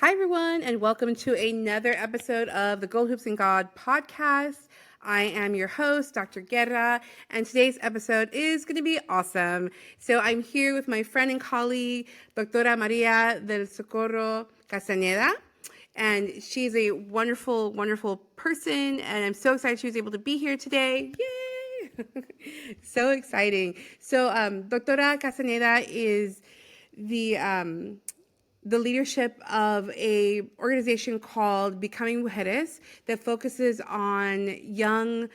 Hi, everyone, and welcome to another episode of the Gold Hoops and God podcast. I am your host, Dr. Guerra, and today's episode is going to be awesome. So I'm here with my friend and colleague, Doctora María Del Socorro Castañeda, and she's a wonderful, wonderful person, and I'm so excited she was able to be here today. Yay! So exciting. So Doctora Castañeda is the leadership of a organization called Becoming Mujeres that focuses on young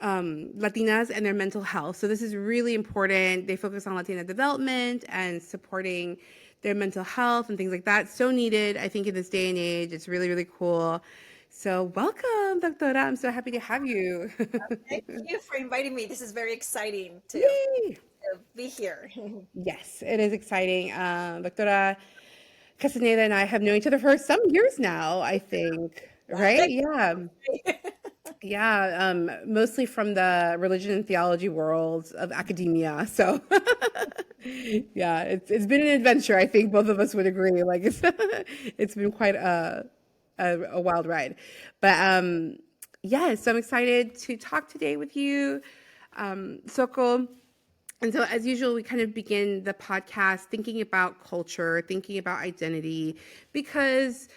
Latinas and their mental health. So this is really important. They focus on Latina development and supporting their mental health and things like that. So needed, I think, in this day and age. It's really, really cool. So welcome, Doctora. I'm so happy to have you. Thank you for inviting me. This is very exciting to Yay! be here. Yes, it is exciting. Doctora Castaneda and I have known each other for some years now, I think, right? Yeah. Yeah, mostly from the religion and theology world of academia. So, yeah, it's been an adventure. I think both of us would agree. Like it's been quite a wild ride, but yeah. So I'm excited to talk today with you, Soko. And so, as usual, we kind of begin the podcast thinking about culture, thinking about identity, because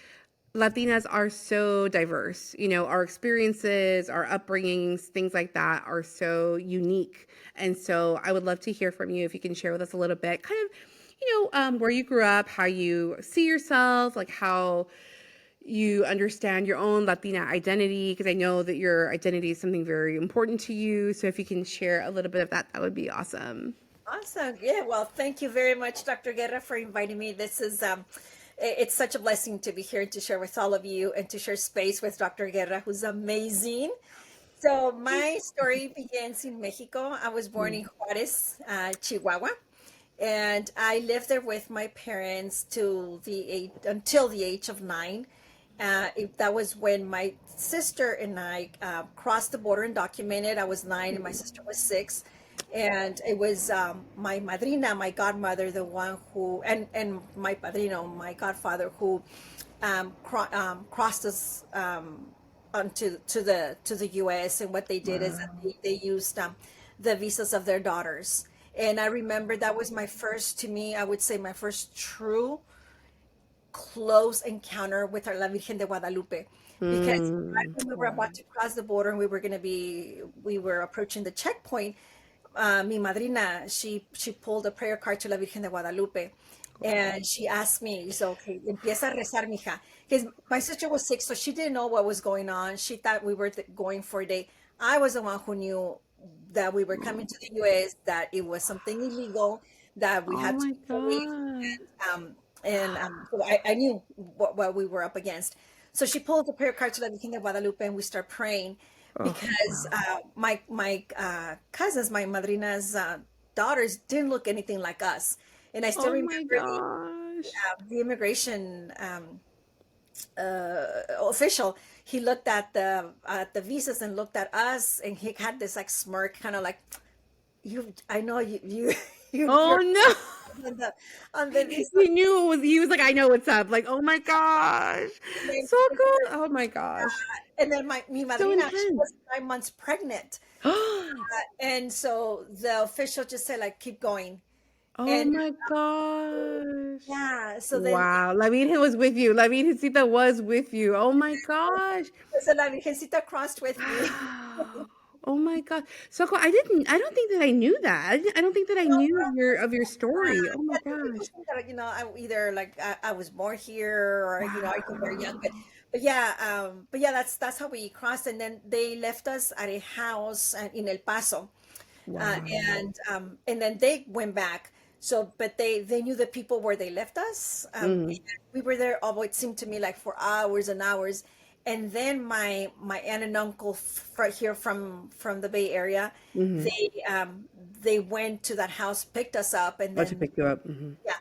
Latinas are so diverse. You know, our experiences, our upbringings, things like that are so unique. And so, I would love to hear from you if you can share with us a little bit, kind of, where you grew up, how you see yourself, like how you understand your own Latina identity, because I know that your identity is something very important to you. So if you can share a little bit of that, that would be awesome. Awesome. Yeah, well, thank you very much, Dr. Guerra, for inviting me. This is it's such a blessing to be here to share with all of you and to share space with Dr. Guerra, who's amazing. So my story begins in Mexico. I was born in Juarez, Chihuahua, and I lived there with my parents until the age of 9. That was when my sister and I crossed the border and documented. I was 9 and my sister was 6. And it was my madrina, my godmother, the one who, and my padrino, my godfather, who crossed us onto to the U.S. And what they did is that they used the visas of their daughters. And I remember that was my first, to me, I would say my first true close encounter with our La Virgen de Guadalupe, because right when we were about to cross the border and we were approaching the checkpoint, mi madrina, she pulled a prayer card to La Virgen de Guadalupe, and she asked me, so, okay, empieza a rezar, mija. Because my sister was 6, so she didn't know what was going on. She thought we were going for a date. I was the one who knew that we were coming to the U.S., that it was something illegal, that we Oh had to my be police, God. so I knew what we were up against. So she pulled the prayer card to La Virgen de Guadalupe, and we start praying, Oh, because wow. my cousins, my madrina's daughters, didn't look anything like us. And I still Oh my remember gosh. the immigration official. He looked at the visas and looked at us, and he had this like smirk, kind of like, you. I know you Oh you're no. on the visa. He knew it was, he was like, I know what's up. Like, oh my gosh. And then, So good. Oh my gosh. and then mi So madrina, she intense. was 9 months pregnant. And so the official just said, like, keep going. Oh And my gosh. yeah, so then, Wow. La Virgen was with you. La Virgencita was with you. Oh my gosh. so la Virgencita crossed with me. Wow. Oh my God. So cool. I don't think that I knew that. I don't think that I knew of your story. Oh my Yeah, some people gosh. think that, I either like I was born here, or I came very young, but yeah, that's how we crossed. And then they left us at a house in El Paso, Wow. and then they went back. So, but they knew the people where they left us. And Mm. we were there, although it seemed to me like for hours and hours. And then my aunt and uncle, right here from the Bay Area, Mm-hmm. they went to that house, picked us up, and Oh, to then pick you up. Hmm. yeah,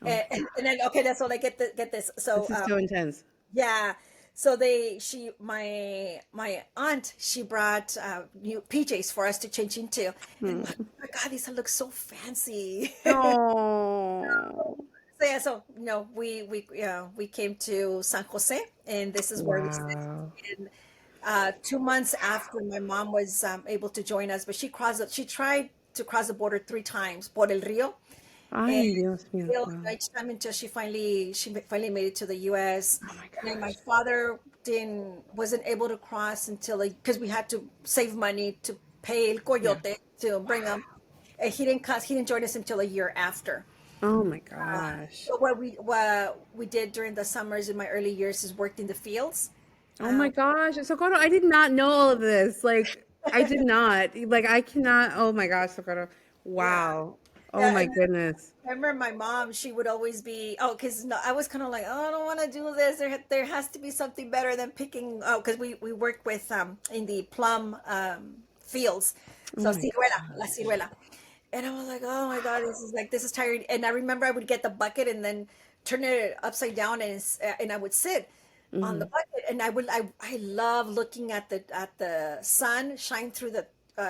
Oh my and gosh. then, okay, that's all I get this. This So is so intense. yeah, so my aunt, she brought new PJs for us to change into, and Hmm. my God, these look so fancy. Oh. So yeah, so we came to San Jose, and this is where we stayed. Wow. And 2 months after my mom was able to join us, but she tried to cross the border 3 times por el río, and Ay, Dios mío. still, Wow. each time until she finally made it to the U.S. Oh my And then my gosh. father didn't wasn't able to cross until because we had to save money to pay el Yeah. coyote to bring him. And he didn't join us until a year after. Oh my gosh. So what we did during the summers in my early years is worked in the fields. Oh my gosh. Socorro, I did not know all of this. Like, I did not. Like, I cannot. Oh my gosh, Socorro. Yeah, Wow. Oh yeah. my And goodness. I remember my mom, she would always be, oh, because no, I was kind of like, oh, I don't want to do this. There has to be something better than picking. Oh, because we worked with in the plum fields, Oh so my ciruela, la gosh. ciruela, and I was like, oh my god, this is tiring. And I remember I would get the bucket and then turn it upside down, and I would sit on the Mhm. bucket, and I love looking at the sun shine through the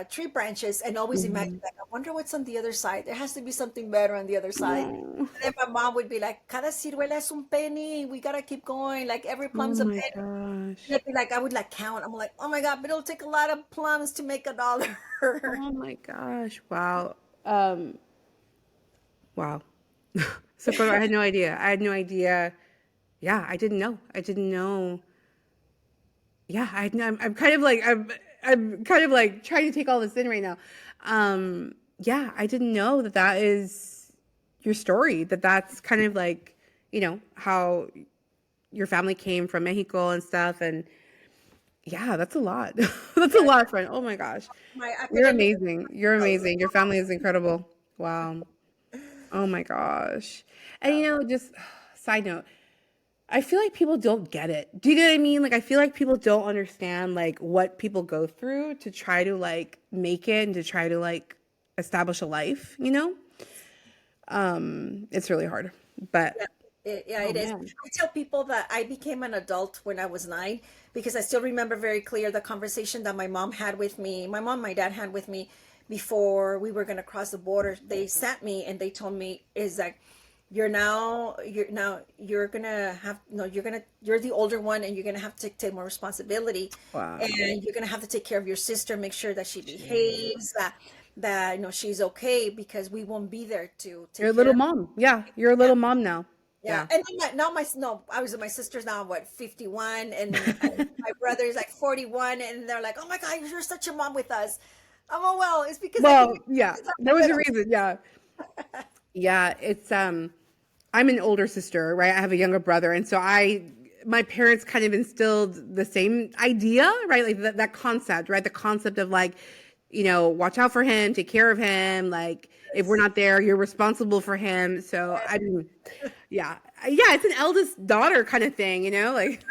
tree branches, and always imagine Mhm. like, I wonder what's on the other side. There has to be something better on the other side. Oh. And then my mom would be like, cada ciruela es un penny. We gotta keep going. Like every Oh plum's a my penny. And gosh. I'd be like, I would like count. I'm like, oh my God, but it'll take a lot of plums to make $1. Oh my gosh. Wow. Um, wow. Socorro, I had no idea. I had no idea. Yeah, I didn't know. I didn't know. Yeah, I'm kind of like I'm kind of like trying to take all this in right now. Yeah, I didn't know that that is your story. That that's kind of like, how your family came from Mexico and stuff. And yeah, that's a lot. That's a Yeah, lot, friend. Oh my gosh. my You're academic. amazing. You're amazing. Your family is incredible. Wow. Oh my gosh. And just side note, I feel like people don't get it. Do you know what I mean? Like I feel like people don't understand like what people go through to try to like make it and to try to like establish a life. It's really hard. But Yeah, yeah, oh it is. man. I tell people that I became an adult when I was 9 because I still remember very clear the conversation that my mom had with me, my mom, my dad had with me before we were going to cross the border. They sat me and they told me is like you're gonna have no you're the older one and you're gonna have to take more responsibility, Wow. and you're gonna have to take care of your sister, make sure that she Jeez. behaves, that she's okay, because we won't be there to You're take a care little of. mom. Yeah, you're a Yeah, little mom now. yeah. Yeah. And then now my no, I was my sister's now what 51, and my brother's like 41, and they're like, oh my god, you're such a mom with us. I'm, oh well, it's because I think Well, yeah. it's There was a little. reason. Yeah. Yeah, it's I'm an older sister, right? I have a younger brother, and so my parents kind of instilled the same idea, right? Like that concept, right? The concept of like, watch out for him, take care of him. Like if we're not there, you're responsible for him. So I mean, yeah, it's an eldest daughter kind of thing, like.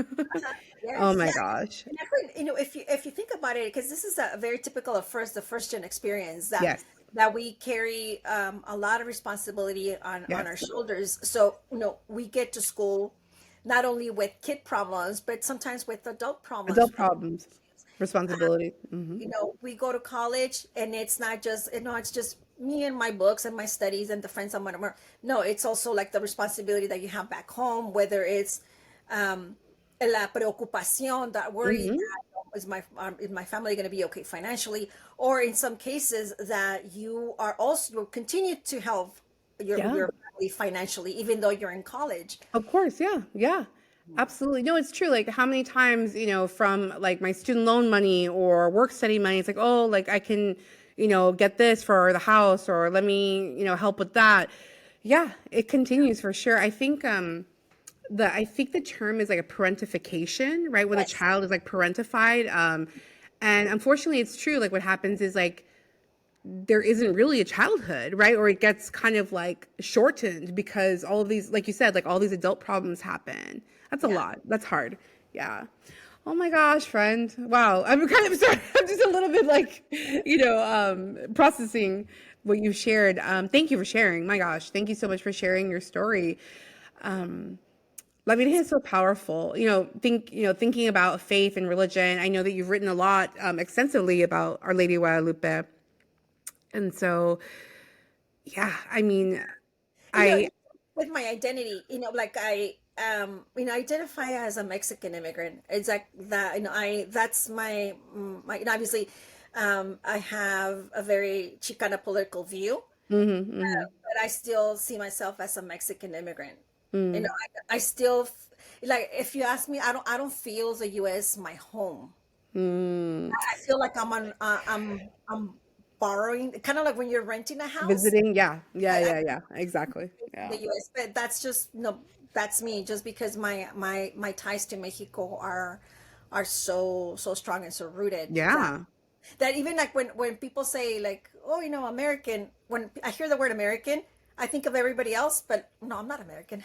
Oh Yes, my yeah. gosh. And if you think about it, because this is a very typical of the first gen experience, that Yes. we carry a lot of responsibility on our Yes. shoulders. So we get to school not only with kid problems, but sometimes with adult problems. Adult problems, responsibility. We go to college, and it's not just it's just me and my books and my studies and the friends I'm gonna. No, it's also like the responsibility that you have back home, whether it's um, la preocupación, that worry Hmm. that is my family going to be okay financially, or in some cases that you continue to help Yeah. your family financially even though you're in college. Of course, yeah, yeah, absolutely. No, it's true. Like how many times, from like my student loan money or work study money, it's like, oh, like I can, get this for the house or let me, help with that. Yeah, it continues for sure. I think the term is like a parentification, right? When the Yes. child is like parentified. And unfortunately it's true. Like what happens is like there isn't really a childhood, right? Or it gets kind of like shortened because all of these, like you said, like all these adult problems happen. That's a Yeah. lot. That's hard. Yeah. Oh my gosh, friend. Wow. I'm kind of sorry. I'm just a little bit like, processing what you've shared. Thank you for sharing. My gosh. Thank you so much for sharing your story. Um, I mean, it is so powerful. Thinking about faith and religion. I know that you've written a lot, extensively about Our Lady of Guadalupe. And so, yeah, I mean, you know I, with my identity, like identify as a Mexican immigrant. It's like that, that's obviously, I have a very Chicana political view, Mm-hmm. but I still see myself as a Mexican immigrant. Mm-hmm. I still like, if you ask me, I don't feel the U.S. my home. Mm. I feel like I'm borrowing, kind of like when you're renting a house. Visiting, yeah, yeah, I yeah, yeah, exactly. in Yeah, the U.S., but that's just no, that's me. Just because my ties to Mexico are so strong and so rooted yeah. that even like when people say like, oh, American, when I hear the word American, I think of everybody else, but no, I'm not American.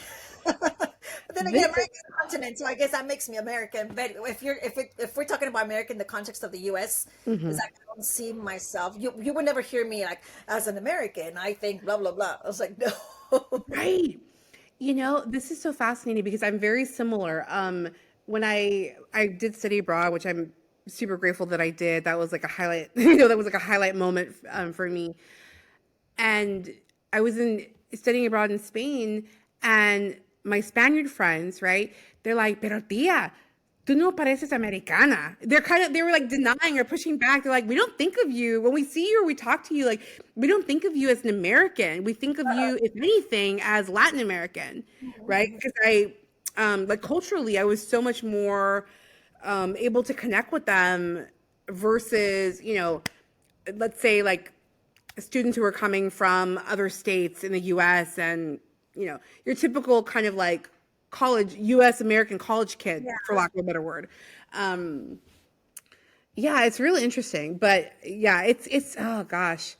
But then again, This, America's a continent, so I guess that makes me American. But if we're talking about American in the context of the U.S., mhm. is like I don't see myself. You would never hear me like as an American. I think blah blah blah. I was like, no. Right. This is so fascinating because I'm very similar. When I did study abroad, which I'm super grateful that I did, that was like a highlight, that was like a highlight moment for me. And I was in studying abroad in Spain, and my Spaniard friends, right? They're like, "Pero tía, tú no pareces americana." They were like denying or pushing back. They're like, "We don't think of you when we see you or we talk to you, like we don't think of you as an American. We think of you, if anything, as Latin American, right?" Because like culturally, I was so much more able to connect with them versus, let's say like students who are coming from other states in the US, and your typical kind of like college US American college kid, for lack of a better word. um yeah, it's really interesting, but yeah, it's oh gosh,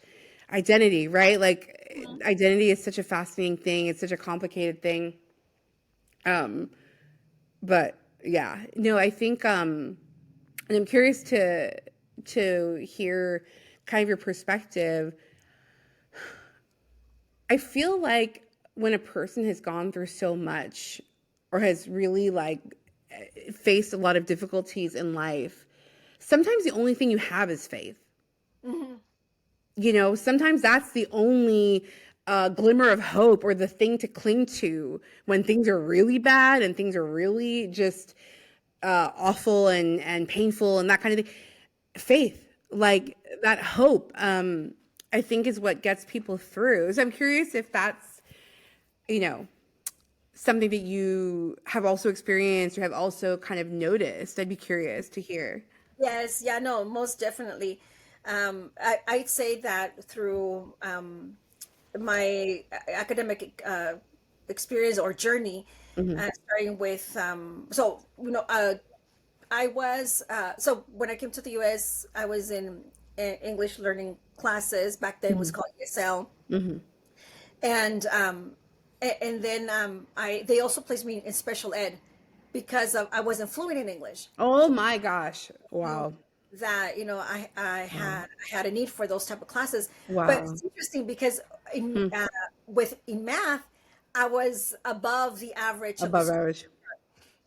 identity, right? Like identity is such a fascinating thing, it's such a complicated thing. um but yeah, no, I think and I'm curious to hear kind of your perspective. I feel like when a person has gone through so much or has really like faced a lot of difficulties in life, sometimes the only thing you have is faith. Hmm. Sometimes that's the only glimmer of hope or the thing to cling to when things are really bad and things are really just awful and painful and that kind of thing. Faith, like that hope, I think is what gets people through. So I'm curious if that's, you know, something that you have also experienced or have also kind of noticed. I'd be curious to hear. Yes, yeah, no, most definitely. I'd say that through my academic experience or journey, Hmm. starting with I was so when I came to the U.S., I was in English learning classes. Back then it was Hmm. called ESL, Hmm. and then I they also placed me in special ed because I wasn't fluent in English. Oh my gosh. Knew Wow. that I Wow. had a need for those type of classes. But Wow. it's interesting because Hmm. in math, I was above the average of the Above school. average.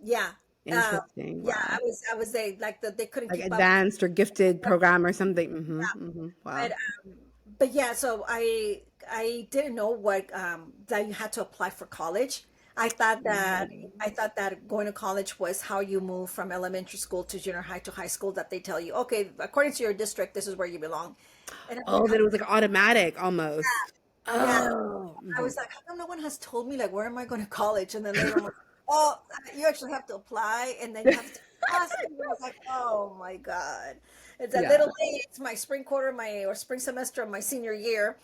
Yeah. uh, Interesting. yeah, Wow. they couldn't Like keep up. advanced or gifted program or something. Hmm. Hmm. But Wow. yeah, so I didn't know what that you had to apply for college. I thought that going to college was how you move from elementary school to junior high to high school. That they tell you, okay, according to your district, this is where you belong. And I'm like, Oh, that it was like automatic almost. yeah. Oh. I Mhm. was like, how come no one has told me like where am I going to college? And then later on, oh, you actually have to apply, and then you have to pass. And I was like, oh my god, it's a Yeah. little late. It's my spring quarter, my or spring semester of my senior year.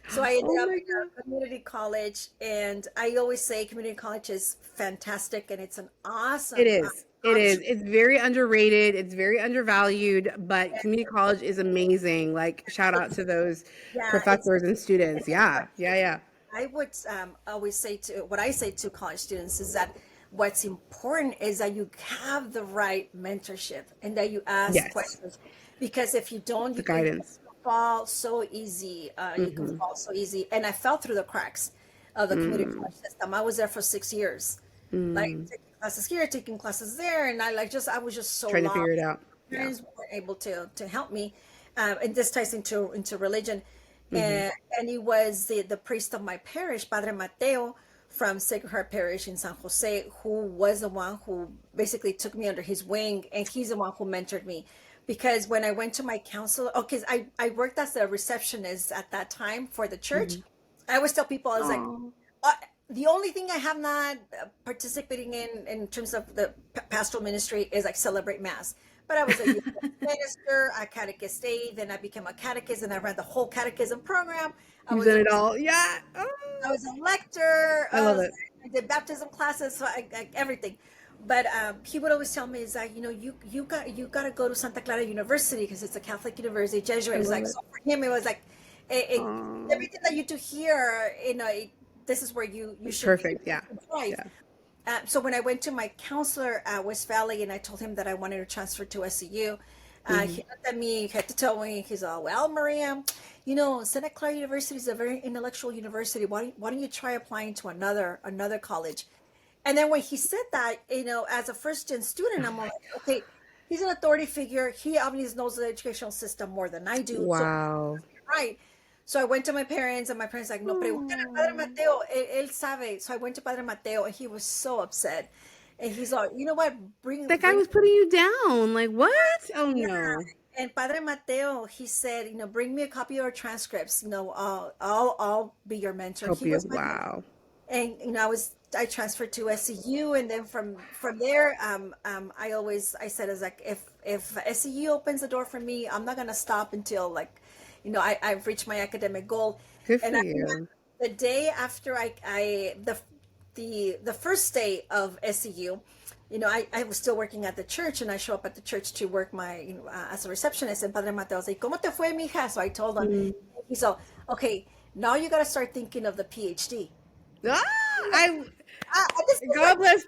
So I ended Oh up my in God. a community college, and I always say community college is fantastic, and it's an It awesome is. It is. option. It's very underrated. It's very undervalued, but community college is amazing. Like, shout out It's to those yeah, professors and students. it's Yeah. Yeah. Yeah. I would always say to what I say to college students is that what's important is that you have the right mentorship and that you ask Yes. questions, because if you don't, The you can guidance. fall so easy. You can Mm-hmm. fall so easy. And I fell through the cracks of the community Mm. college system. I was there for 6 years, like Mm. taking classes here, taking classes there, and I was just so Trying to lost. figure it out. Yeah. Parents weren't able to help me, and this ties into religion, Mm-hmm. and he was the priest of my parish, Padre Mateo, from Sacred Heart Parish in San Jose, who was the one who basically took me under his wing, and he's the one who mentored me. Because when I went to my counselor, oh, because I worked as a receptionist at that time for the church. Mhm. I always tell people, I was like, Oh, uh, the only thing I have not participating in terms of the pastoral ministry is like celebrate mass. But I was a youth minister, a catechist aide, then I became a catechist, and I ran the whole catechism program. I you've was done a it all. Yeah. I was a lector. I love it. I did baptism classes, so everything. But he would always tell me is that you got to go to Santa Clara University because it's a Catholic university, Jesuit. I It's love like it. so for him it was like Oh, everything that you do here, this is where you it's should be perfect. Yeah. thrive. Yeah. So when I went to my counselor at West Valley and I told him that I wanted to transfer to SCU, Mhm. he looked at me, had to tell me, he's all, well, Maria, Santa Clara University is a very intellectual university. Why don't you try applying to another college? And then when he said that, as a first gen student, I'm like, okay, he's an authority figure. He obviously knows the educational system more than I do. So Wow. right. So I went to my parents, and my parents like, no, pregúntale al Padre Oh. Mateo, él sabe. So I went to Padre Mateo, and he was so upset. And he's like, you know what, That guy bring, was putting you down. Like, what? Oh, yeah. no. And Padre Mateo, he said, bring me a copy of our transcripts. I'll be your mentor. Help He you. was my mentor. Wow. And I transferred to SCU, and then from there, I said, as like, if SCU opens the door for me, I'm not gonna stop until like, I've reached my academic goal. Good And for I you. the day after the first day of SCU, I was still working at the church, and I show up at the church to work my, as a receptionist. And Padre Mateo was like, ¿Cómo te fue, mija? So I told him. Mm. He's all, okay, now you got to start thinking of the PhD. Ah, I This is God like, bless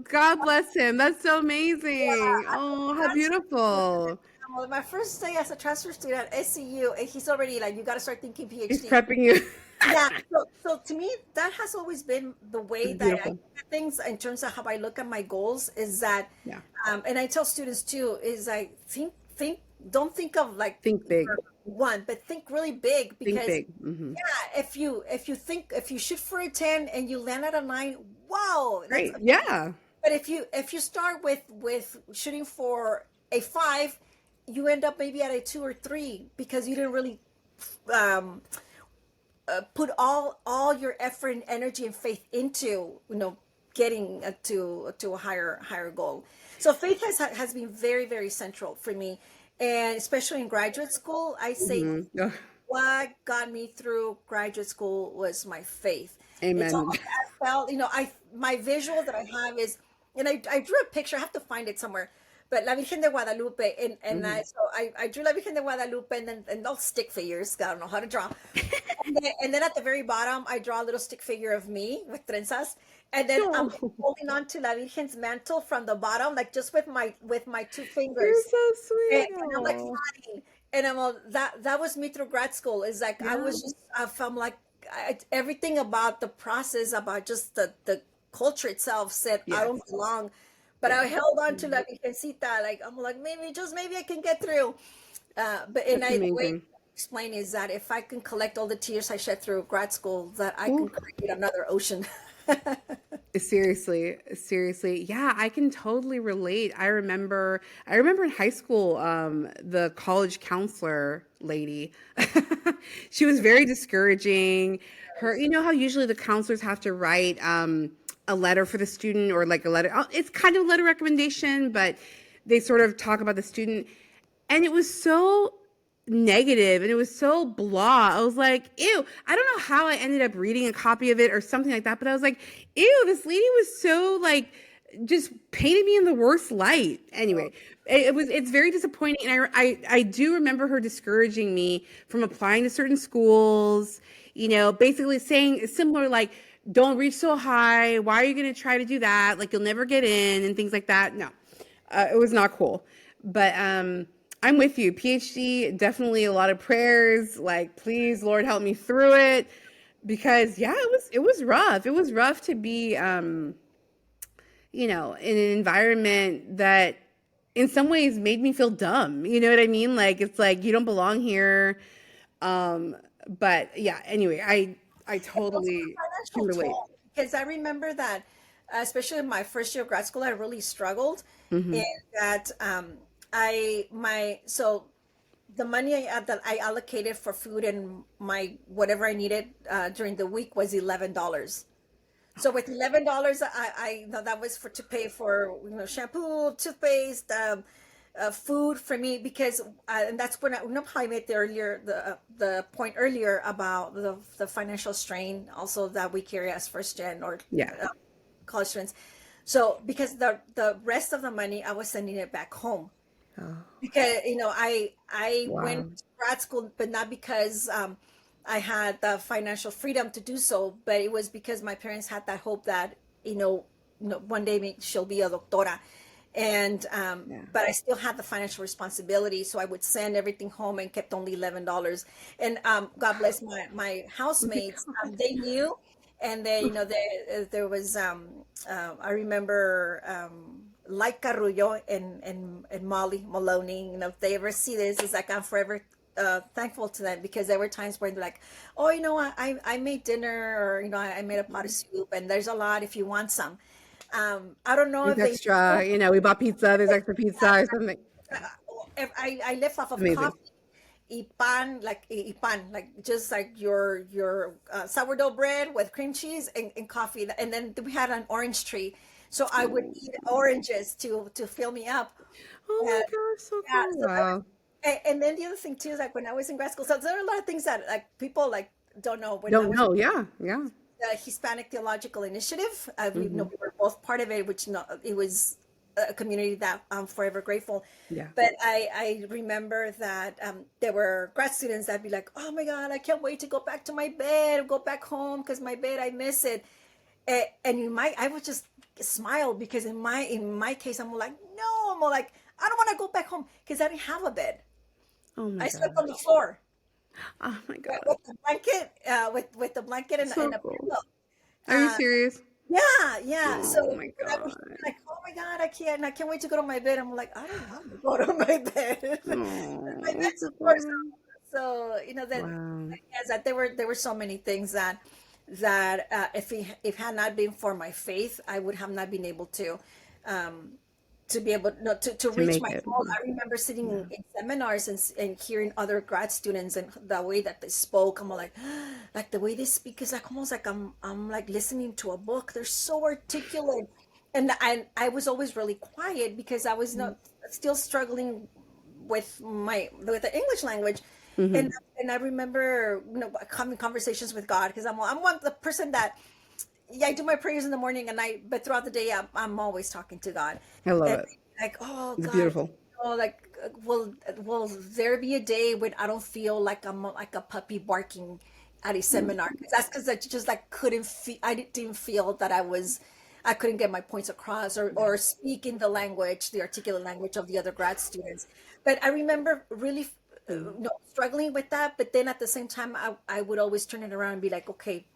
God bless him. That's so amazing. Oh, how transfer student. beautiful. Well, my first day as a transfer student at SCU, and he's already like, you got to start thinking He's PhD. prepping you. Yeah. So to me, that has always been the way It's that I beautiful. look at things in terms of how I look at my goals is that, Yeah. and I tell students too, is I don't think of like Think big. one, but think really big Think because big. Hmm. yeah, if you shoot for a 10 and you land at a 9, wow, that's Great. Yeah. but if you start with shooting for a 5, you end up maybe at a 2 or 3 because you didn't really um, put all your effort and energy and faith into getting to a higher goal. So faith has been very very central for me, and especially in graduate school, I say Hmm. what got me through graduate school was my faith. It's Amen. almost I felt, I my visual that I have is, and I drew a picture. I have to find it somewhere. But La Virgen de Guadalupe, and Hmm. I drew La Virgen de Guadalupe, and all stick figures. I don't know how to draw. And then at the very bottom, I draw a little stick figure of me with trenzas, and then I'm Oh, holding on to La Virgen's mantle from the bottom, like just with my two you're fingers, so and sweet. I'm like Oh, nodding, and I'm all, that was me through grad school. Is like I yeah. was just I felt like everything about the process, about just the culture itself said I Yes. don't belong, but I Yes. held on to Mhm. La Virgencita. Like I'm like maybe I can get through. But and That's I the way amazing. I explain is that if I can collect all the tears I shed through grad school, that I can Ooh. create another ocean. Seriously, seriously. Yeah, I can totally relate. I remember in high school, the college counselor lady, she was very discouraging. You know how usually the counselors have to write a letter for the student or like a letter. It's kind of a letter recommendation, but they sort of talk about the student. And it was so negative and it was so blah. I was like, ew. I don't know how I ended up reading a copy of it or something like that, but I was like, ew, this lady was so like just painted me in the worst light. Anyway, it's very disappointing. And I do remember her discouraging me from applying to certain schools, basically saying similar like, don't reach so high. Why are you going to try to do that? Like you'll never get in and things like that. No, it was not cool. But I'm with you. PhD, definitely a lot of prayers. Like, please, Lord, help me through it. Because yeah, it was rough. It was rough to be in an environment that in some ways made me feel dumb. You know what I mean? Like it's like you don't belong here. Um, but yeah, anyway, I It's also totally a can financial relate. toll. because I remember that, especially in my first year of grad school, I really struggled in Hmm. that so the money that I allocated for food and my whatever I needed during the week was $11. So with $11, that was for to pay for shampoo, toothpaste, food for me because and that's when how I made the point earlier about the financial strain also that we carry as first gen or Yeah. uh, college students. So because the rest of the money I was sending it back home Oh, because I went wow. to grad school, but not because I had the financial freedom to do so, but it was because my parents had that hope that one day she'll be a doctora, and Yeah. but I still had the financial responsibility, so I would send everything home and kept only $11. And God bless my Oh my housemates, God. they knew, and they there was I remember. Like Carullo and Molly Maloney, if they ever see this, it's like I'm forever thankful to them because there were times where they're like, oh, I made dinner or I made a pot of soup and there's a lot if you want some. I don't know There's if they extra, we bought pizza, there's extra pizza or something. if I live off of Amazing. coffee, y pan, like just like your sourdough bread with cream cheese and coffee, and then we had an orange tree, so I would Oh, eat oranges to fill me up. oh my And gosh, so yeah, cool. so that was, Wow. and then the other thing too is like when I was in grad school, so there are a lot of things that like people like don't know. When I Don't was know. Yeah. Yeah. the Hispanic Theological Initiative. Hmm. We were both part of it, which it was a community that I'm forever grateful. Yeah. But I remember that there were grad students that'd be like, "Oh my God, I can't wait to go back to my bed, go back home because my bed, I miss it." And I would just smile because in my case, I'm like, no, I'm like, I don't want to go back home because I didn't have a bed. Oh my I slept on the gosh. floor Oh my gosh. with the blanket, with the blanket So and a cool. pillow. Are you Uh, serious? yeah, yeah. So Oh my when I was God. like, oh my God, I can't wait to go to my bed. I'm like, I don't want to go to my bed. My Oh, bed's so of course. cool. So that Wow. yes, that there were so many things that if had not been for my faith, I would have not been able um, to be able no, to To reach make my it. goal. I remember sitting Yeah. in seminars and hearing other grad students and the way that they spoke. I'm like the way they speak is like almost like I'm like listening to a book. They're so articulate, and I was always really quiet because I was not still struggling with the English language. And Mm-hmm. and I remember having conversations with God because I'm one the person that yeah, I do my prayers in the morning and but throughout the day I'm always talking to God. I love And it. like, oh It's God, beautiful. like will there be a day when I don't feel like I'm like a puppy barking at a Mm. seminar? 'Cause that's because I just like couldn't feel I didn't feel that I couldn't get my points across Yeah. or speak in the language, the articulate language of the other grad students. But I remember really Mm. struggling with that. But then at the same time, I would always turn it around and be like, okay,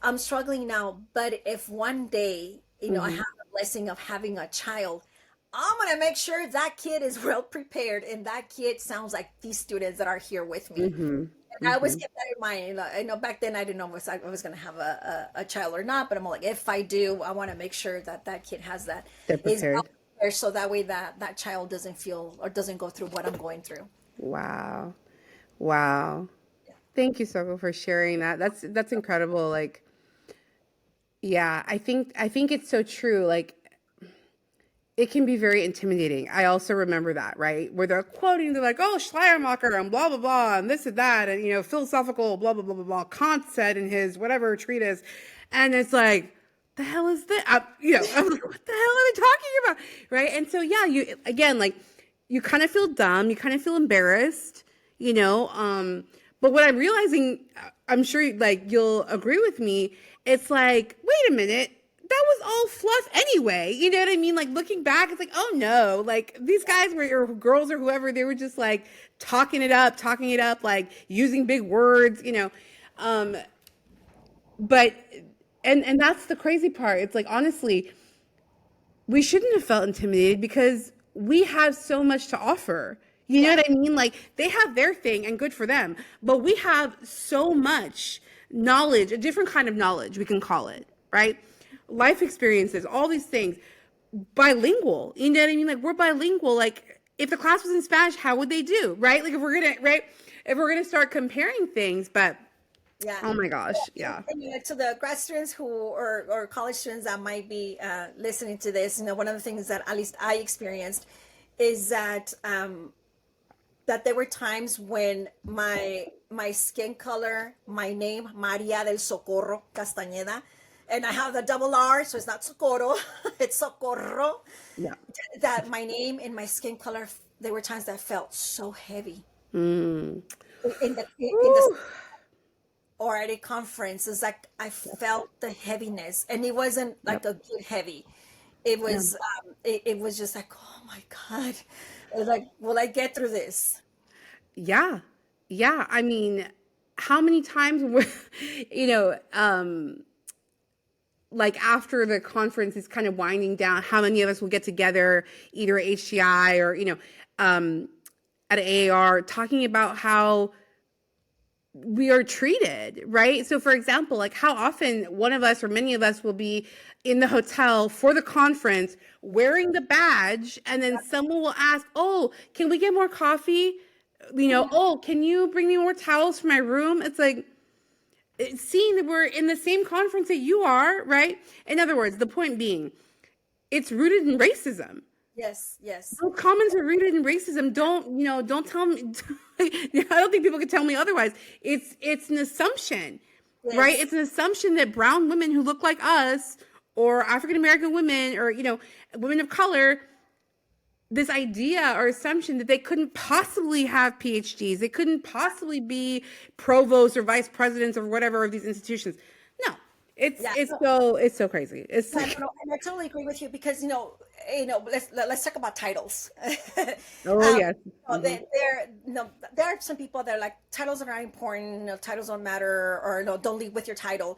I'm struggling now, but if one day, I Mm-hmm. have the blessing of having a child, I'm gonna make sure that kid is well prepared and that kid sounds like these students that are here with me. Mm-hmm. And I always Mm-hmm. kept that in mind. I know back then I didn't know if I was gonna have a child or not, but I'm like, if I do, I want to make sure that that kid has that They're is well prepared. prepared, so that way that child doesn't feel or doesn't go through what I'm going through. Wow. Wow. Thank you, Soko, for sharing that. That's incredible. Like, yeah, I think it's so true. Like, it can be very intimidating. I also remember that, right? Where they're quoting, they're like, oh, Schleiermacher and blah, blah, blah, and this and that, and, philosophical, blah, blah, blah, blah, blah. Kant said in his whatever treatise. And it's like, the hell is this? I'm like, what the hell are they talking about? Right. And so, yeah, again, like, you kind of feel dumb, you kind of feel embarrassed, but what I'm realizing, I'm sure like you'll agree with me, it's like, wait a minute, that was all fluff anyway. You know what I mean? Like looking back, it's like, oh no, like these guys were or girls or whoever, they were just like talking it up, like using big words, Um, but and that's the crazy part. It's like honestly, we shouldn't have felt intimidated because we have so much to offer. You know Yeah. what I mean? Like they have their thing and good for them, but we have so much knowledge, a different kind of knowledge, we can call it, right? Life experiences, all these things. Bilingual, you know what I mean? Like, we're bilingual. Like, if the class was in Spanish, how would they do, right? Like, if we're gonna, right? If we're gonna start comparing things, but Yeah. oh my gosh, yeah. And to the grad students who or college students that might be listening to this, one of the things that at least I experienced is that that there were times when my skin color, my name, María del Socorro Castañeda, and I have the double R, so it's not Socorro, it's Socorro. Yeah. That my name and my skin color, there were times that felt so heavy. Mm. In the or at a conference, it's like I felt the heaviness, and it wasn't like a good heavy. It was it was just like, oh my God. It was like, will I get through this? Yeah. Yeah. I mean, how many times you know, like after the conference is kind of winding down, how many of us will get together, either at HGI or, at AAR, talking about how we are treated, right? So for example, like how often one of us or many of us will be in the hotel for the conference wearing the badge, and then someone will ask, oh, can we get more coffee? Oh, can you bring me more towels for my room? It's like, seeing that we're in the same conference that you are, right? In other words, the point being, it's rooted in racism. Yes, yes. Those comments are rooted in racism. Don't tell me. I don't think people can tell me otherwise. It's an assumption, right? It's an assumption that brown women who look like us, or African American women, or women of color, this idea or assumption that they couldn't possibly have PhDs, they couldn't possibly be provosts or vice presidents or whatever of these institutions. No, it's so crazy. It's and I totally agree with you because let's talk about titles. Yes. There are some people that are like, titles are not important, titles don't matter, or don't lead with your title.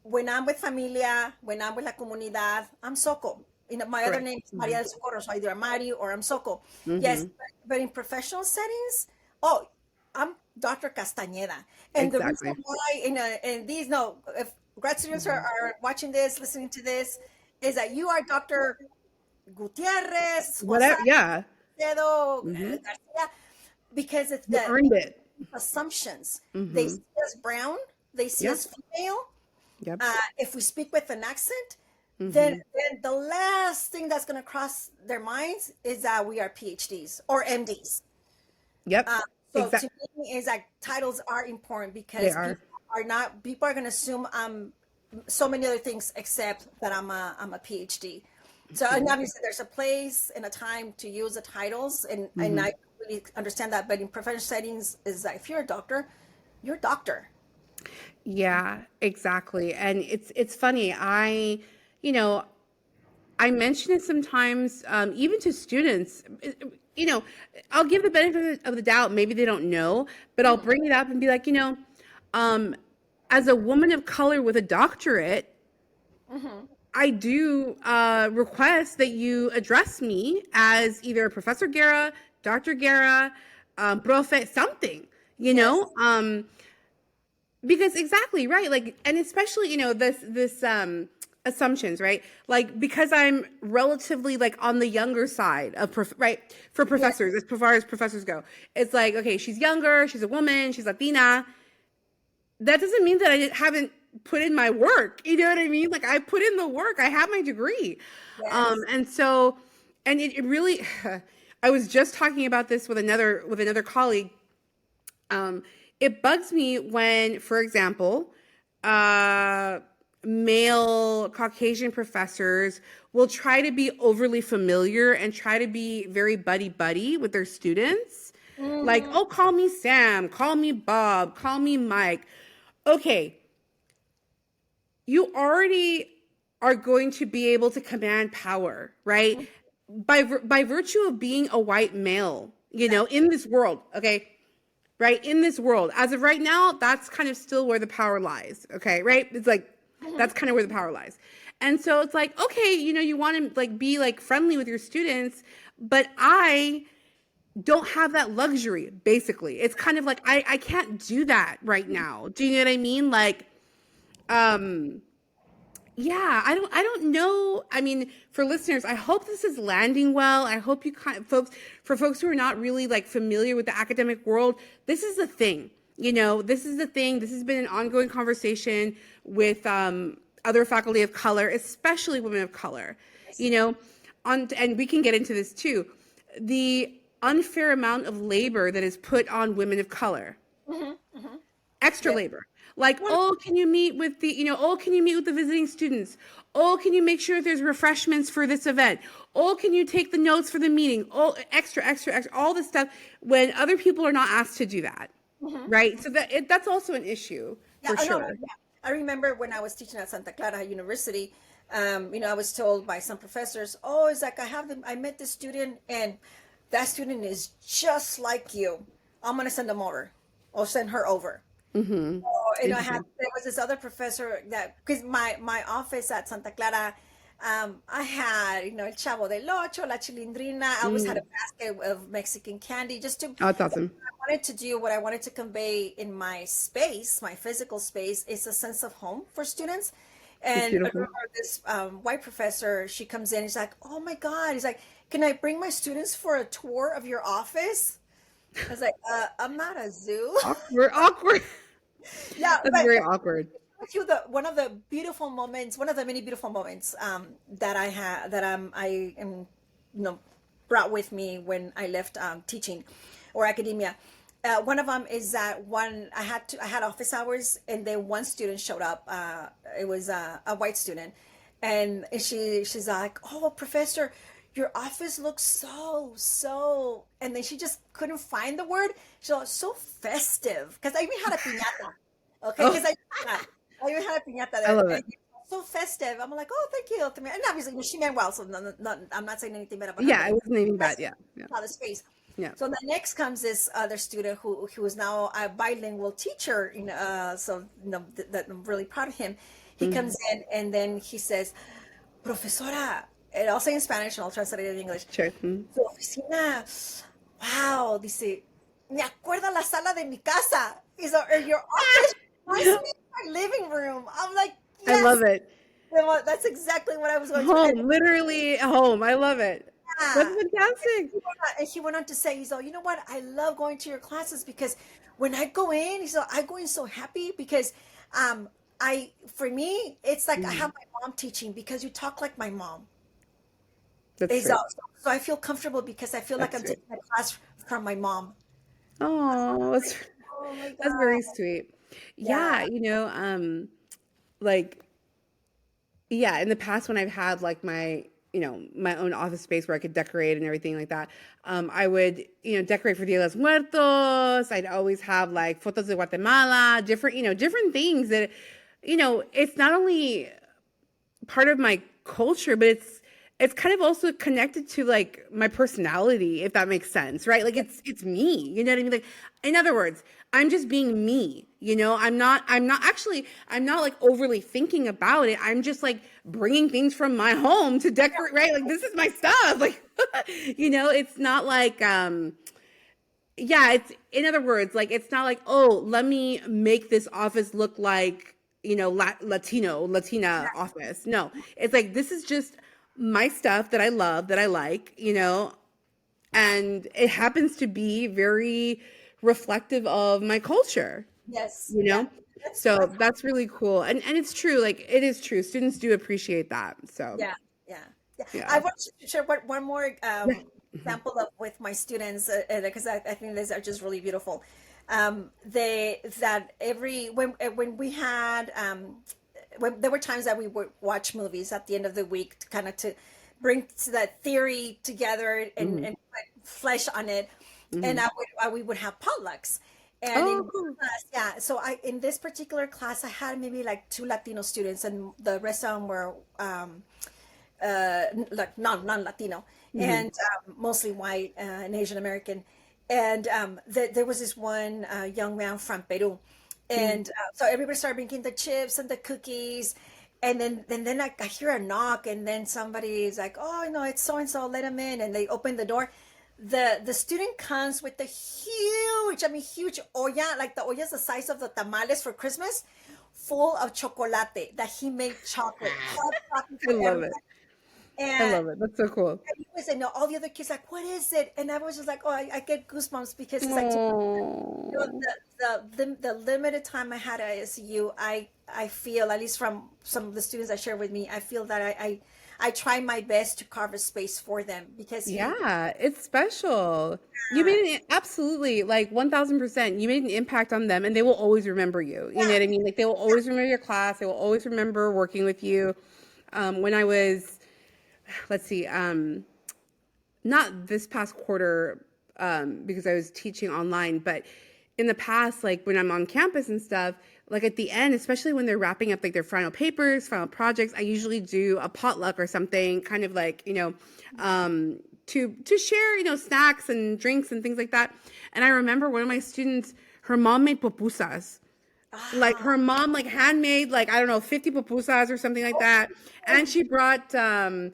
When I'm with familia, when I'm with la comunidad, I'm Soco. My other name is María Del Socorro, so either I'm Mari or I'm Soco. Yes, but in professional settings, I'm Dr. Castañeda. And the reason why, and these, if grad students are watching this, listening to this, is that you are Dr. Gutierrez, whatever, yeah. Garcia, because it's you earned it. Assumptions. They see us brown, they see us female. Yep. If we speak with an accent, then the last thing that's going to cross their minds is that we are PhDs or MDs. Yep. So to me, is like titles are important because people are going to assume I'm so many other things except that I'm a PhD. So and obviously there's a place and a time to use the titles, and I really understand that. But in professional settings, is that if you're a doctor, you're a doctor. Yeah, exactly. And it's funny. I mention it sometimes, even to students. I'll give the benefit of the doubt. Maybe they don't know, but I'll bring it up and be like, as a woman of color with a doctorate, I do request that you address me as either Professor Guerra, Dr. Guerra, Profe, something, because exactly right. Like, and especially, this assumptions, right? Like, because I'm relatively like on the younger side of right for professors, as far as professors go, it's like, okay, she's younger, she's a woman, she's Latina. That doesn't mean that I haven't put in my work. You know what I mean? Like, I put in the work. I have my degree. And so, and it really, I was just talking about this with another colleague. It bugs me when, for example, male Caucasian professors will try to be overly familiar and try to be very buddy with their students. Like, oh, call me Sam, call me Bob, call me Mike. Okay, you already are going to be able to command power, right? By virtue of being a white male, in this world, okay? Right? In this world. As of right now, that's kind of still where the power lies, okay? Right? It's like, that's kind of where the power lies. And so it's like, okay, you want to like be like friendly with your students, but I don't have that luxury, basically. It's kind of like, I can't do that right now. Do you know what I mean? Like, um, yeah, I don't know. I mean, for listeners, I hope this is landing well. I hope you folks, for folks who are not really like familiar with the academic world, this is the thing. This is the thing. This has been an ongoing conversation with other faculty of color, especially women of color. You know, and we can get into this too. The unfair amount of labor that is put on women of color. Extra labor. Like, oh, can you meet with can you meet with the visiting students? Oh, can you make sure there's refreshments for this event? Oh, can you take the notes for the meeting? Oh, extra, all this stuff when other people are not asked to do that. Right? So that's also an issue for sure. Yeah. I remember when I was teaching at Santa Clara University, I was told by some professors, oh, it's like I met this student and that student is just like you. I'm going to send them over or send her over. Mm-hmm. There was this other professor that, because my office at Santa Clara, I had, El Chavo del Ocho, La Chilindrina. I always had a basket of Mexican candy just to, Oh, that's awesome. I wanted to do what I wanted to convey in my space, my physical space, is a sense of home for students. And I remember this white professor, she comes in, he's like, oh my God. He's like, can I bring my students for a tour of your office? I was like, I'm not a zoo. Awkward. Yeah, that's very awkward. One of the beautiful moments, one of the many beautiful moments that I had, that I am, brought with me when I left teaching or academia. One of them is that I had office hours, and then one student showed up. It was a white student, and she's like, "Oh, professor, your office looks so," and then she just couldn't find the word. She was so festive, because I even had a piñata. Okay, because I even had a piñata there. I love it. So festive. I'm like, oh, thank you. And obviously, she meant well, so I'm not saying anything bad about her. Yeah, I wasn't anything bad. Yeah. Out of space. Yeah. So the next comes this other student who is now a bilingual teacher. That I'm really proud of him. He comes in and then he says, "Profesora," and I'll say in Spanish and I'll translate it in English. Sure. Su oficina, wow, dice, me acuerda la sala de mi casa. So, your office reminds me of my living room. I'm like, yes. I love it. That's exactly what I was going home, to. Literally home. I love it. Yeah. That's fantastic. And he went on to say, he's like, you know what? I love going to your classes because when I go in, he's like, I go in so happy because for me, it's like I have my mom teaching because you talk like my mom. That's so I feel comfortable because I feel like I'm taking a class from my mom. Oh, that's very sweet. Yeah, in the past when I've had like my own office space where I could decorate and everything like that, I would, decorate for Dia de los Muertos. I'd always have like fotos de Guatemala, different things that, it's not only part of my culture, but it's kind of also connected to like my personality, if that makes sense, right? Like it's me, you know what I mean? Like, in other words, I'm just being me, I'm not like overly thinking about it. I'm just like bringing things from my home to decorate, right? Like, this is my stuff. Like, it's not like, it's, in other words, like, it's not like, oh, let me make this office look like, Latina office. No, it's like, this is just my stuff that I love, that I like, and it happens to be very reflective of my culture. Yes. So that's really cool. And it's true. Like, it is true. Students do appreciate that. So yeah. I want to share one more example with my students, because I think these are just really beautiful. When we had when there were times that we would watch movies at the end of the week to bring that theory together and put flesh on it, and we would have potlucks. And in class, so in this particular class, I had maybe like 2 Latino students, and the rest of them were like non-Latino, and mostly white and Asian American. And there was this one young man from Peru. And so everybody started bringing the chips and the cookies. And then I hear a knock, and then somebody is like, oh, no, it's so-and-so, let him in. And they open the door. the student comes with the huge, I mean, huge olla, like the olla is the size of the tamales for Christmas, full of chocolate that he made chocolate, hot chocolate I for love it. everybody. I And love it. That's so cool. he was, and all the other kids like, what is it? And I was just like, oh, I get goosebumps because he's like, you know, Oh, the limited time I had at ISU, I feel, at least from some of the students that share with me, I feel that I try my best to carve a space for them because he, yeah, it's special. You made an absolutely like 1000%. You made an impact on them and they will always remember you. You know yeah, what I mean? Like they will always remember your class. They will always remember working with you. When I was, let's see, not this past quarter, because I was teaching online, but in the past, like when I'm on campus and stuff, like at the end, especially when they're wrapping up like their final papers, final projects, I usually do a potluck or something, kind of like, to share, snacks and drinks and things like that. And I remember one of my students, her mom made pupusas, like ah, her mom like handmade like I don't know 50 pupusas or something like that, and she brought frijoles,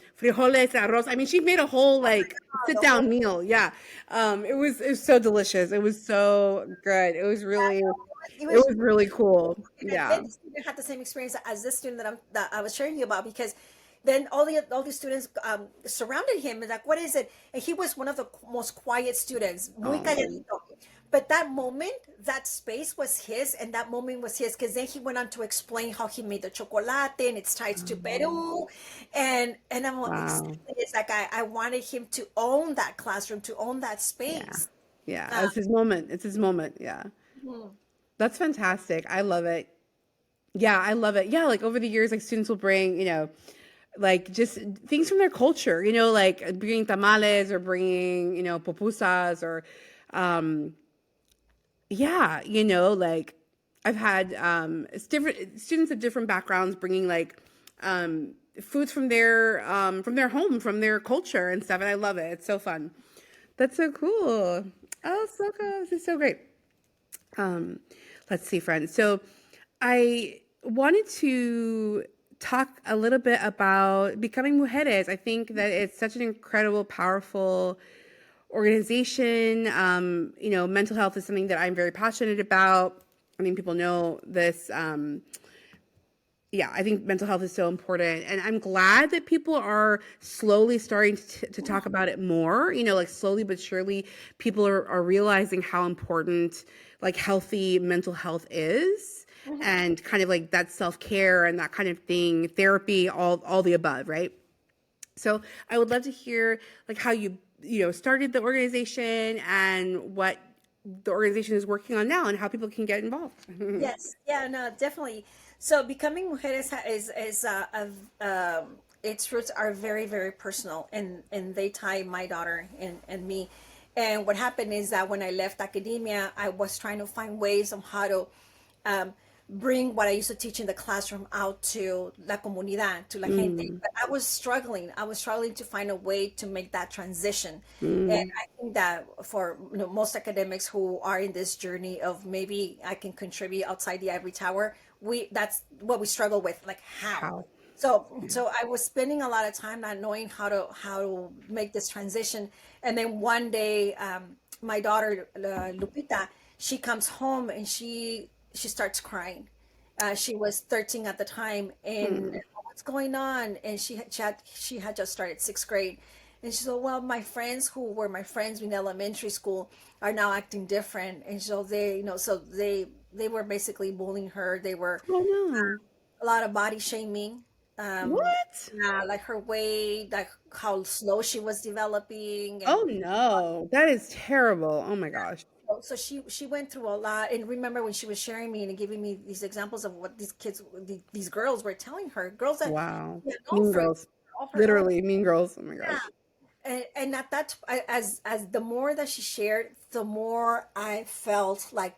arroz. I mean, she made a whole like sit the whole, down meal. Yeah, it was so delicious. It was so good. it It was was really cool. and Yeah. then the student had the same experience as this student that I was sharing you about because then all the students surrounded him and like, what is it? And he was one of the most quiet students, muy Oh, calladito. But that moment, that space was his, and that moment was his because then he went on to explain how he made the chocolate and its ties to Peru, and I'm wow. exactly, it's like I wanted him to own that classroom, to own that Yeah. space. Yeah. Uh, It's his moment. It's his moment. Yeah. mhm. That's fantastic. I love it. Yeah, I love it. Yeah, like over the years, like students will bring, like just things from their culture, like bringing tamales or bringing, pupusas or, um, yeah, like I've had it's different students of different backgrounds bringing like foods from their home, from their culture and stuff, and I love it. It's so fun. That's so cool. Oh, so cool. This is so great. Um, let's see, friends. So I wanted to talk a little bit about becoming mujeres. I think that it's such an incredible, powerful organization. Mental health is something that I'm very passionate about. I mean, people know this. Yeah, I think mental health is so important. And I'm glad that people are slowly starting to talk about it more, like slowly but surely, people are realizing how important like healthy mental health is Mhm. and kind of like that self-care and that kind of thing, therapy, all the above, right? So I would love to hear like how you started the organization and what the organization is working on now and how people can get involved. Yes, yeah, no, definitely. So becoming mujeres is its roots are very very personal, and they tie my daughter and me. And what happened is that when I left academia, I was trying to find ways on how to um, bring what I used to teach in the classroom out to la comunidad, to la gente. Mm, But I was struggling. I was struggling to find a way to make that transition. And mm, I think that for most academics who are in this journey of maybe I can contribute outside the ivory tower, we that's what we struggle with, like how. how? So I was spending a lot of time not knowing how to make this transition. And then one day, my daughter Lupita, she comes home and she starts crying. She was 13 at the time, and Mm. what's going on? And she had just started sixth grade, and she said, "Well, my friends who were my friends in elementary school are now acting different." And so they were basically bullying her. They were Oh no. a lot of body shaming, What? like her weight, like how slow she was developing, and Oh no. That is terrible. Oh my gosh. so she went through a lot. And remember when she was sharing me and giving me these examples of what these kids, these girls were telling her, girls that Wow. she had known Mean for girls. all her elementary. Literally mean girls. Oh my Yeah. gosh. And at that, as the more that she shared, the more I felt like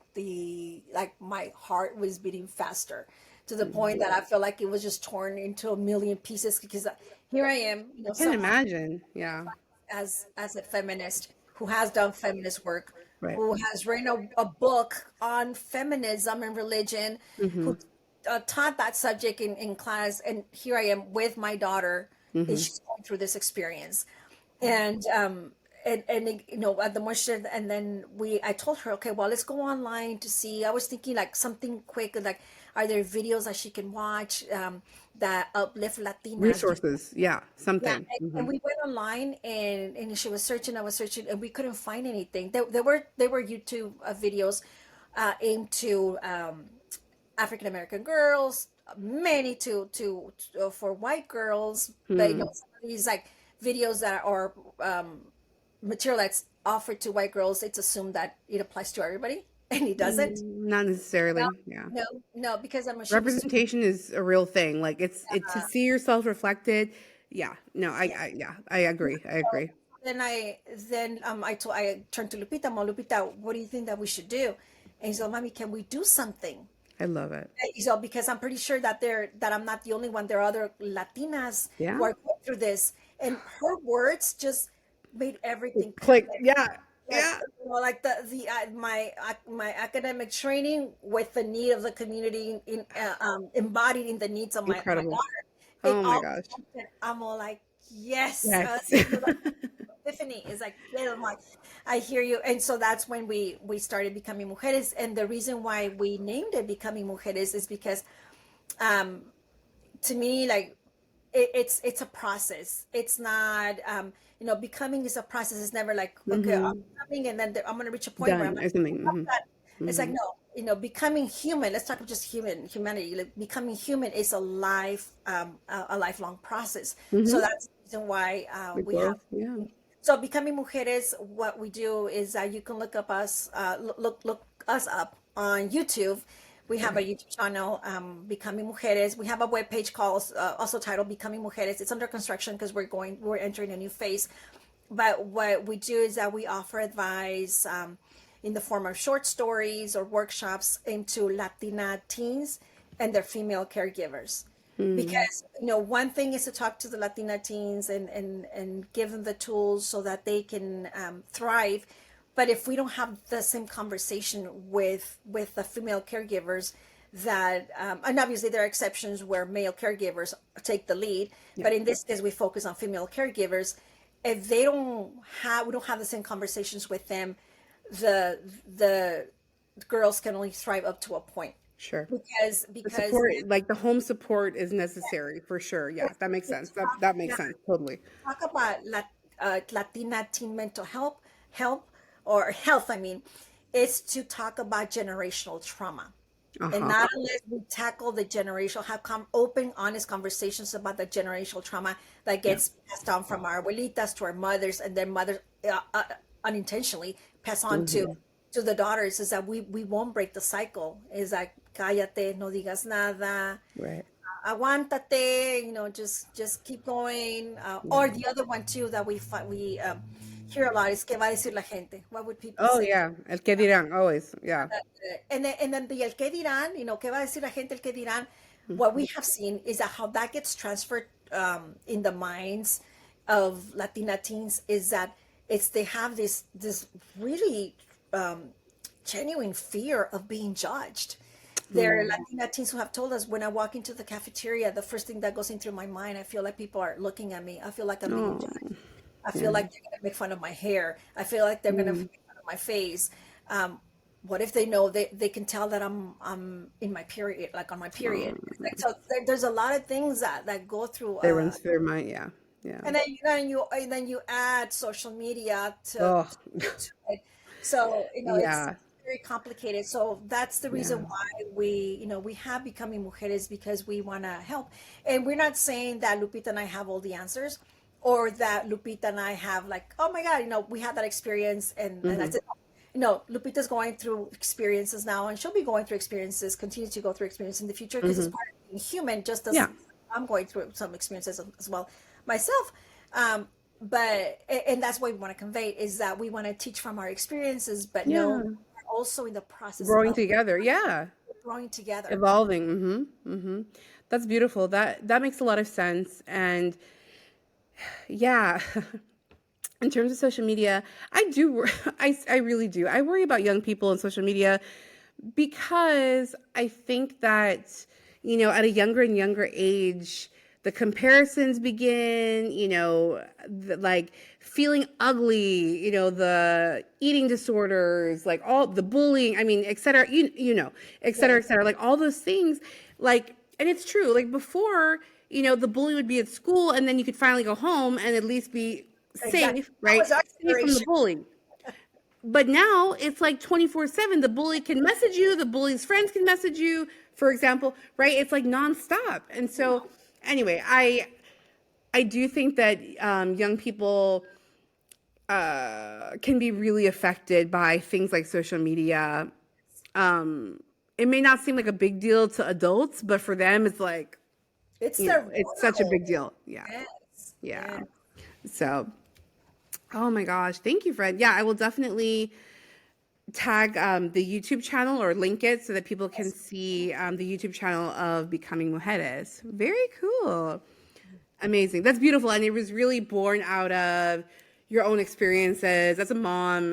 my heart was beating faster, to the point that I felt like it was just torn into a million pieces because here I am, I can't someone imagine. Yeah. as a feminist who has done feminist work, Right. who has written a book on feminism and religion, Mm-hmm. who taught that subject in class, and here I am with my daughter, and Mm-hmm. she's going through this experience, and at the more share, and then I told her, okay, well, let's go online to see. I was thinking like something quick, like, are there videos that she can watch that uplift Latinas? Resources. Yeah. Yeah, Something. and we went online, and she was searching, I was searching, and we couldn't find anything. There were YouTube videos aimed to African American girls, many to for white girls, but some of these like videos that are material that's offered to white girls, it's assumed that it applies to everybody, and it doesn't. Not No, necessarily. Yeah. no, no, because she was. Representation is a real thing. Like it to see yourself reflected. Yeah. No, yeah, I agree. I agree. I turned to Lupita. Mom, Lupita, what do you think that we should do? And he said, Mommy, can we do something? I love it. So because I'm pretty sure that I'm not the only one. There are other Latinas Yeah. who are going through this, and her words just made everything Click. click. Yeah. Like, Yeah. like my academic training with the need of the community embodied in the needs of my Incredible. daughter. It Oh my all gosh. I'm all like, yes. Yes. Epiphany is like, yeah, I'm like, I hear you. And so that's when we started Becoming Mujeres, and the reason why we named it Becoming Mujeres is because um to me, like, it's a process. It's not becoming is a process. It's never like, okay, I'm becoming, and then I'm going to reach a point where I'm Done like, or something. it's like, no, becoming human. Let's talk about just humanity. Like, becoming human is a lifelong process. So that's the reason why we have. Yeah. So Becoming Mujeres, what we do is you can look us up on YouTube. We have a YouTube channel, Becoming Mujeres. We have a webpage called also titled Becoming Mujeres. It's under construction because we're entering a new phase. But what we do is that we offer advice in the form of short stories or workshops into Latina teens and their female caregivers. Because one thing is to talk to the Latina teens and give them the tools so that they can thrive. But if we don't have the same conversation with the female caregivers, that and obviously there are exceptions where male caregivers take the lead, but in this case we focus on female caregivers. If we don't have the same conversations with them, the girls can only thrive up to a point. Sure. Because The support, like the home support, is necessary for sure. Yeah, that makes sense. That makes sense totally. talk about Latina teen mental help or health, I mean, is to talk about generational trauma. And not unless we tackle the generational, have open, honest conversations about the generational trauma that gets passed down from our abuelitas to our mothers, and then mothers unintentionally pass on to the daughters, is that we won't break the cycle. Is like, cállate, no digas nada. Right. Aguántate, just keep going. Or the other one too that we hear a lot is ¿qué va a decir la gente? What would people Oh say? yeah, el que dirán always. Yeah. And then the el que dirán, ¿qué va a decir la gente? El que dirán. What we have seen is that how that gets transferred in the minds of Latina teens is that they have this really genuine fear of being judged. There are Latina teens who have told us, when I walk into the cafeteria, the first thing that goes in through my mind, I feel like people are looking at me. I feel like I'm being judged. I feel like they're going to make fun of my hair. I feel like they're going to make fun of my face. What if they know they can tell that I'm in my period, like on my period? Like, so there's a lot of things that go through. They run through their mind. Yeah. Yeah. And then you add social media to Oh. it. So Yeah. it's very complicated. So that's the reason why we have Becoming Mujeres, because we want to help. And we're not saying that Lupita and I have all the answers, or that Lupita and I have like, oh my God, we had that experience and that's it. No, Lupita's going through experiences now, and she'll be going through experiences, continue to go through experience in the future, because it's part of being human, just as I'm going through some experiences as well myself. But that's what we want to convey, is that we want to teach from our experiences, but no, we're also in the process Growing of together. Yeah. growing together. Evolving. That's beautiful. That makes a lot of sense. And yeah. In terms of social media, I really do. I worry about young people on social media, because I think that, at a younger and younger age, the comparisons begin, like feeling ugly, the eating disorders, like all the bullying, I mean, et cetera, et cetera, et cetera, like all those things, like, and it's true, like before, the bully would be at school and then you could finally go home and at least be Exactly. safe, right? That was our Safe from the generation. bully. But now it's like 24/7. The bully can message you. The bully's friends can message you, for example, right? It's like nonstop. And so anyway, I do think that young people can be really affected by things like social media. It may not seem like a big deal to adults, but for them, it's like, It's their it's such a world. big deal. Yeah. Yes. Yeah. Yes. So, oh my gosh. Thank you, Fred. Yeah, I will definitely tag the YouTube channel or link it so that people can see the YouTube channel of Becoming Mujeres. Very cool. Amazing. That's beautiful. And it was really born out of your own experiences as a mom,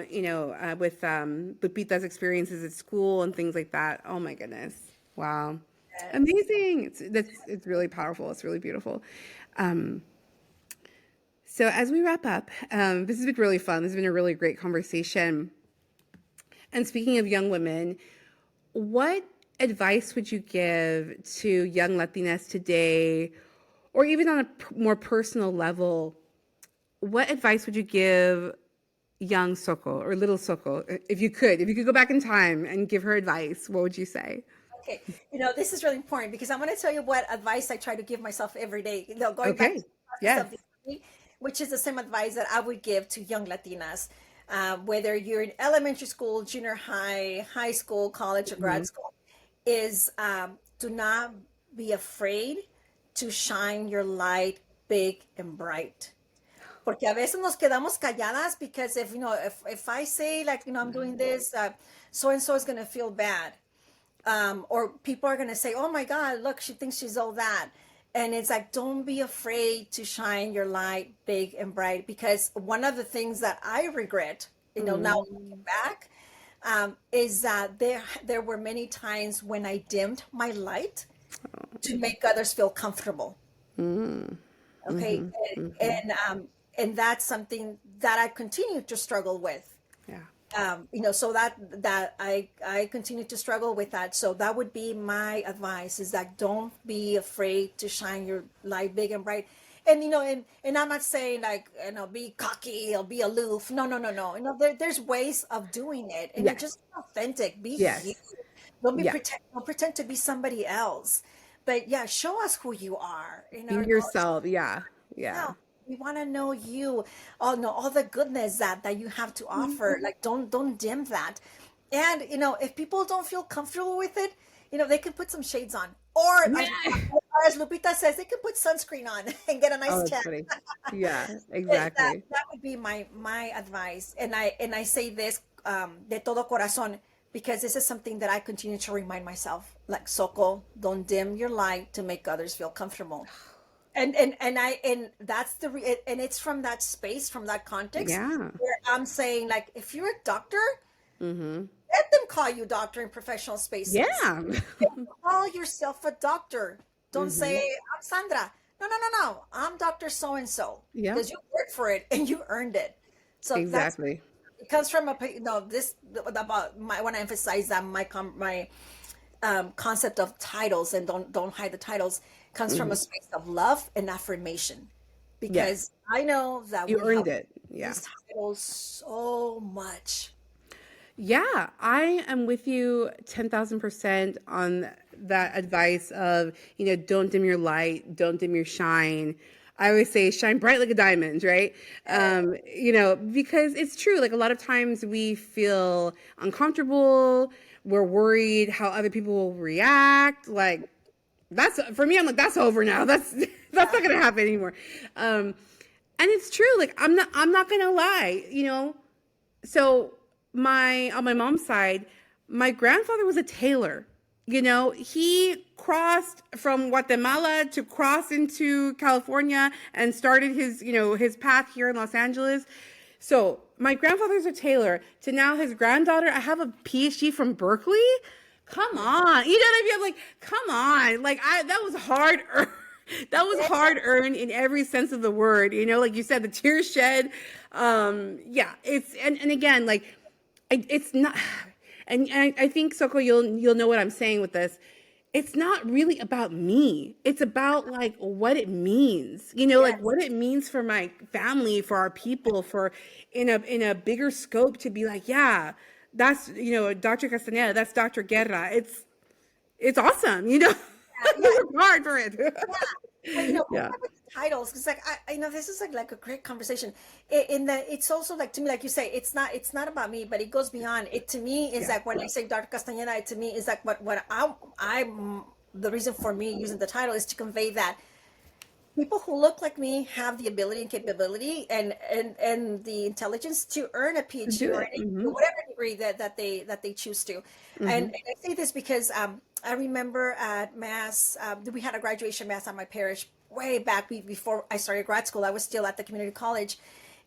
with Lupita's experiences at school and things like that. Oh my goodness. Wow. Amazing. It's really powerful. It's really beautiful. So as we wrap up, this has been really fun. This has been a really great conversation. And speaking of young women, what advice would you give to young Latinas today, or even on a more personal level? What advice would you give young Soko or little Soko, if you could go back in time and give her advice? What would you say? Okay. This is really important because I'm going to tell you what advice I try to give myself every day. Going back to Okay. the process Yes. of the which is the same advice that I would give to young Latinas, whether you're in elementary school, junior high, high school, college, or grad school, is do not be afraid to shine your light big and bright. Porque a veces nos quedamos calladas because if I say like, I'm doing this, so and so is going to feel bad. Or people are going to say, oh my God, look, she thinks she's all that. And it's like, don't be afraid to shine your light big and bright, because one of the things that I regret, now looking back, is that there were many times when I dimmed my light to make others feel comfortable. Okay. And that's something that I continue to struggle with. Yeah. So that I continue to struggle with that. So that would be my advice, is that don't be afraid to shine your light big and bright. And, and I'm not saying like, be cocky or be aloof. No. There's ways of doing it, and Yes. just be authentic, be Yes. you. Don't pretend to be somebody else, but yeah, show us who you are. Be yourself. Yeah. We want to know you, all the goodness that you have to offer. Like, don't dim that. And if people don't feel comfortable with it, they can put some shades on, or as Lupita says, they can put sunscreen on and get a nice tan. Funny. Yeah, exactly. That would be my advice. And I say this de todo corazón, because this is something that I continue to remind myself. Like, Soko, don't dim your light to make others feel comfortable. And that's and it's from that space, from that context, where I'm saying, like, if you're a doctor, let them call you doctor in professional spaces. Yeah. Call yourself a doctor. Don't say, I'm Sandra. No. I'm Dr. So-and-so. Yeah. Because you worked for it and you earned it. So Exactly. it comes from this about when I emphasize that my concept of titles, and don't hide the titles, comes from a space of love and affirmation, because I know that you earned it. Yeah. These titles so much. Yeah, I am with you 10,000% on that advice of, don't dim your light, don't dim your shine. I always say shine bright like a diamond, right? Because it's true. Like, a lot of times we feel uncomfortable. We're worried how other people will react. Like, that's, for me, I'm like, that's over now. That's not going to happen anymore. And it's true. Like, I'm not going to lie, So on my mom's side, my grandfather was a tailor. He crossed from Guatemala to cross into California and started his path here in Los Angeles. So my grandfather's a tailor, to now his granddaughter, I have a PhD from Berkeley. Come on. You know what I mean? I'm like, come on. Like, that was hard. That was hard earned in every sense of the word. Like you said, the tears shed. Yeah, it's and again, like it's not. And I think, Soko, you'll know what I'm saying with this. It's not really about me. It's about like what it means. Like Yes. what it means for my family, for our people, for in a bigger scope to be like, yeah, that's Dr. Castaneda, that's Dr. Guerra. It's awesome. Yeah. We work hard for it. But Yeah. with the titles, because like I know this is like a great conversation. In that it's also like to me, like you say, it's not about me, but it goes beyond. It to me is Yeah. like when I say Dr. Castañeda, it to me is like what I'm the reason for me using the title is to convey that people who look like me have the ability and capability and the intelligence to earn a PhD Do or it. any, Mm-hmm. whatever degree that they choose to. Mm-hmm. And I say this because I remember at mass we had a graduation mass at my parish way back before I started grad school. I was still at the community college.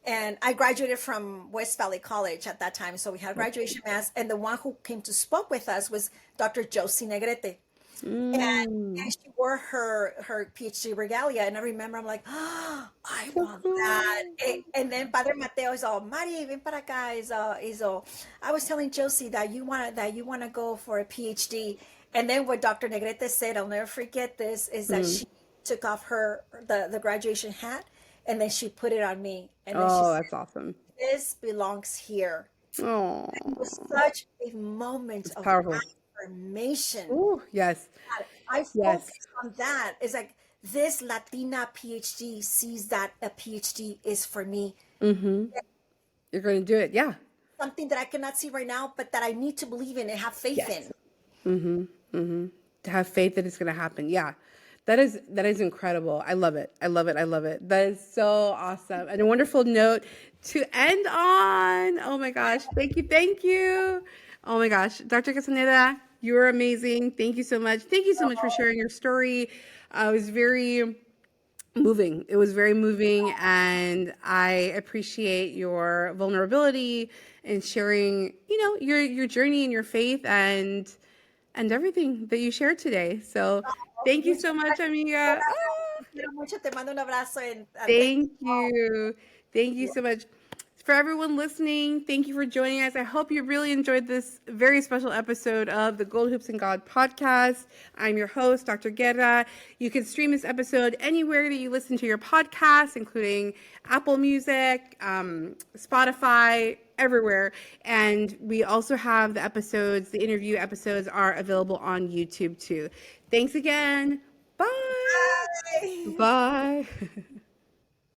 And I graduated from West Valley College at that time. So we had a graduation mass. And the one who came to spoke with us was Dr. Josie Negrete, and Mm. she wore her PhD regalia, and I remember I'm like, oh, I So want that. cool. And then Padre Mateo is all, Mari, ven para acá. Is all. I was telling Josie that you wanna go for a PhD, and then what Dr. Negrete said, I'll never forget this, is that Mm. she took off the graduation hat, and then she put it on me, and then she Oh, said, that's awesome. "This belongs here." Oh, It was such a moment it's of powerful. affirmation. Oh, yes. I Yes. focus on that. It's like this Latina PhD sees that a PhD is for me. Mm-hmm. You're going to do it. Yeah. Something that I cannot see right now, but that I need to believe in and have faith Yes. in. Mm-hmm. Mm-hmm. To have faith that it's going to happen. Yeah. That is incredible. I love it. I love it. I love it. That is so awesome. And a wonderful note to end on. Oh my gosh. Thank you. Thank you. Oh my gosh. Dr. Castaneda, you are amazing. Thank you so much. Thank you so much for sharing your story. It was very moving. It was very moving, and I appreciate your vulnerability and sharing, your journey and your faith and everything that you shared today. So, thank you Muchas so much, gracias. amiga. Ah, Te quiero mucho. Te mando un abrazo and thank thank you. Thank you you. so much. For everyone listening, thank you for joining us. I hope you really enjoyed this very special episode of the Gold Hoops and God podcast. I'm your host, Dr. Guerra. You can stream this episode anywhere that you listen to your podcasts, including Apple Music, Spotify, everywhere. And we also have the interview episodes are available on YouTube too. Thanks again. Bye. Bye. Bye.